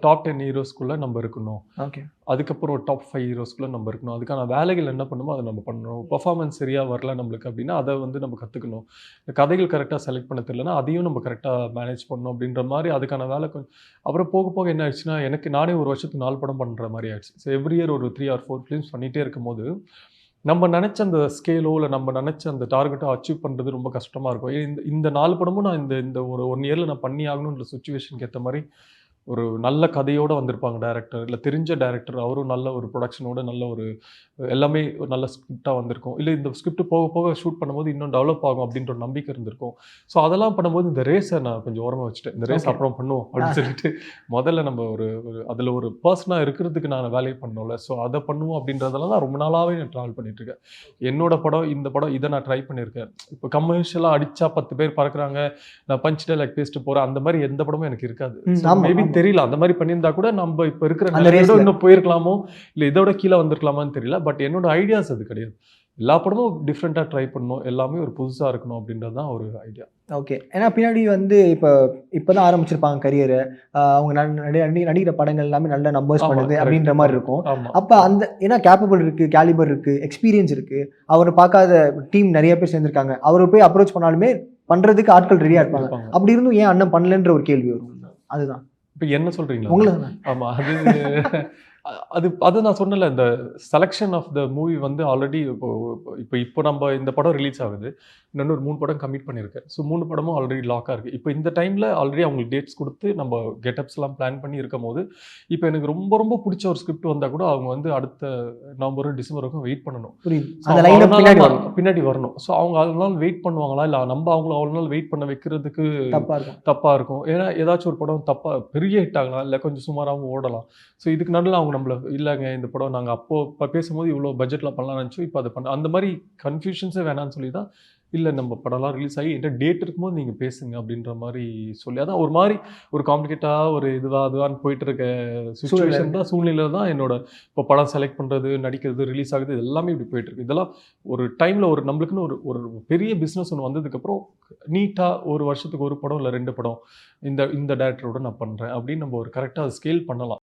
Top 10 ஹீரோஸ்க்குள்ள நம்ம இருக்கணும். Okay. அதுக்கப்புறம் டாப் 5 ஹீரோஸ்க்குள்ள நம்ம இருக்கணும். அதுக்கான வேலைகள் என்ன பண்ணணுமோ அத நம்ம பண்ணணும். பெர்ஃபார்மன்ஸ் சரியா வரல நம்மளுக்கு அப்டின்னா, அத வந்து நம்ம கத்துக்கணும். கதைகள் கரெக்ட்டா செலக்ட் பண்ண தெரியலன்னா, அதையும் நம்ம கரெக்ட்டா மேனேஜ் பண்ணணும் அப்டின்ற மாரி அதுக்கான வேலை அப்புறம் போக போக என்ன ஆயிடுச்சுன்னா, எனக்கு நானே ஒரு வருஷத்துக்கு 4 படம் பண்ற மாரி ஆயிடுச்சு. ஸோ எவ்ரி இயர் ஒரு 3 ஆர் 4 ஃபிலிம்ஸ் பண்ணிட்டே இருக்கும்போது, நம்ம நெனச்ச அந்த ஸ்கேலோ, இல்ல நம்ம நெனச்ச அந்த டார்கெட்டோ அச்சீவ் பண்றது ரொம்ப கஷ்டமா இருக்கும். இந்த 4 படமும் நான் இந்த இந்த ஒரு 1 இயர்ல நான் பண்ணி ஆகணுன்ற சிச்சுவேஷனுக்கு ஏத்த மாரி ஒரு நல்ல கதையோட வந்திருப்பாங்க டைரக்டர். இல்ல தெரிஞ்ச டைரக்டர். அவரும் நல்ல ஒரு புரொடக்ஷனோட நல்ல ஒரு எல்லாமே ஒரு நல்ல ஸ்கிரிப்ட்டா வந்திருக்கும். இல்ல இந்த ஸ்கிரிப்ட் போக போக ஷூட் பண்ணும்போது இன்னும் டெவலப் ஆகும் அப்டின்ற ஒரு நம்பிக்கை இருந்திருக்கும். ஸோ அதெல்லாம் பண்ணும்போது இந்த ரேஸ நான் கொஞ்சம் ஓரமா வச்சுட்டேன். இந்த ரேஸ் ஓகே. அப்புறம் பண்ணுவோம் அப்டின்னு சொல்லிட்டு முதல்ல நம்ம ஒரு ஒரு அதுல ஒரு பெர்சனா இருக்கிறதுக்கு நான் வேலைய பண்ணணும்ல. ஸோ அத பண்ணுவோம் அப்டின்றதுல தான் ரொம்ப நாளாவே நான் டிராவல் பண்ணிட்டு இருக்கேன். என்னோட படம், இந்த படம் இத நான் ட்ரை பண்ணியிருக்கேன். இப்ப கமர்ஷியலா அடிச்சா 10 பேர் பறக்குறாங்க. நான் பஞ்ச் டயலாக் பேசிட்டு போறேன். அந்த மாரி எந்த படமும் எனக்கு இருக்காது. ஸோ ஆமா, மேபி ஆமா. தெரியல. அந்த மாரி பண்ணியிருந்தா கூட நம்ப இப்ப இருக்கிற அந்த நிலைமையோட ரேஸ்ல. இன்னும் போயிருக்கலாமோ! இல்ல இதோட கீழ வந்திருக்கலாமான்னு தெரியல. பட் என்னோட ஐடியாஸ் அது கிடையாது. எல்லா படமும் டிஃபரெண்ட்டா ட்ரை பண்ணணும். எல்லாமே ஒரு புதுசா இருக்கணும் அப்டின்றது தான் ஒரு ஐடியா. ஓகே. ஏன்னா பின்னாடி வந்து இப்ப தான் ஆரம்பிச்சிருப்பாங்க கரியர. அவங்க நடிக்கிற படங்கள் எல்லாமே நல்ல நம்பர்ஸ் ஆமா. பண்ணுது கரெக்ட். அப்டின்ற மாரி ஆமா, இருக்கும். ஆமா. அப்ப அந்த ஏன்னா கேப்பபிள் இருக்கு, கேலிபர் இருக்கு, எக்ஸ்பீரியன்ஸ் இருக்கு. அவர பார்க்காத டீம் நெறைய பேர் சேர்ந்திருக்காங்க. அவர போய் அப்ரோச் பண்ணாலுமே பண்றதுக்கு ஆட்கள் ரெடியா இருப்பாங்க. இருப்பாங்க. அப்டி இருந்தும் ஏன் அண்ணன் பண்ணலன்ற ஒரு கேள்வி வரும். அதுதான். இப்ப என்ன சொல்றீங்களா? உங்கள தான். ஆமா. அது நான் சொன்னேன்ல, இந்த செலக்ஷன் ஆஃப் த மூவி வந்து ஆல்ரெடி இப்போ நம்ப இந்த படம் ரிலீஸ் ஆகுது. இன்னொரு 3 படம் கமிட் பண்ணியிருக்கேன். ஸோ 3 படமும் ஆல்ரெடி லாக்கா இருக்கு. இப்போ இந்த டைம்ல ஆல்ரெடி அவங்களுக்கு டேட்ஸ் குடுத்து நம்ம கெட்டப்ஸ்லாம் பிளான் பண்ணி இருக்கும்போது, இப்போ எனக்கு ரொம்ப ரொம்ப புடிச்ச ஒரு ஸ்கிரிப்ட் வந்தா கூட அவங்க வந்து அடுத்த நவம்பர், டிசம்பர் வரைக்கும் வெயிட் பண்ணணும். புரியுது. ஸோ அந்த அவங்க லைன் அவ்வளோ அப் நாள் பின்னாடி வரும். பின்னாடி வரணும். ஸோ அவங்க அவ்வளோ நாள் வெயிட் பண்ணுவாங்களா? இல்ல நம்ம அவங்கள அவ்வளோ நாள் வெயிட் பண்ண வைக்கிறதுக்கு தப்பா இருக்கும். தப்பா இருக்கும். ஏன்னா ஏதாச்சும் ஒரு படம் தப்பா பெரிய ஹிட் ஆகலாம். இல்ல கொஞ்சம் சுமாராவும் ஓடலாம். ஸோ இதுக்கு நடுவுல அவங்க நம்மள இல்லங்க இந்த படம் நாங்க அப்ப பேசும்போது இவ்ளோ பட்ஜெட்ல பண்ணலாம்னு நெனச்சோம். இப்ப அத பண்ண அந்த மாரி கன்ஃப்யூஷன்ஸே வேணான்னு சொல்லி தான், இல்ல நம்ம படம்லாம் ரிலீஸ் ஆகி என்ட்ட டேட் இருக்கும்போது நீங்க பேசுங்க அப்டின்ற மாரி சொல்லி, அதான் ஒரு மாரி ஒரு காம்ப்ளிகேட்டா ஒரு இதுவான்னு போயிட்டு இருக்க சூழ்நிலை சிச்சுவேஷன் தான் சூழ்நிலையில தான் என்னோட இப்போ படம் செலக்ட் பண்றது, நடிக்கிறது, ரிலீஸ் ஆகுது இது எல்லாமே இப்டி போயிட்டு இருக்கு. இதெல்லாம் ஒரு டைம்ல ஒரு நம்மளுக்குன்னு ஒரு ஒரு பெரிய பிசினஸ் ஒண்ணு வந்ததுக்கப்புறம், நீட்டா 1 வருஷத்துக்கு 1 படம் இல்ல 2 படம் இந்த இந்த டைரக்டரோட நான் பண்றேன் அப்டின்னு நம்ம ஒரு கரெக்ட்டா ஸ்கேல் பண்ணலாம்.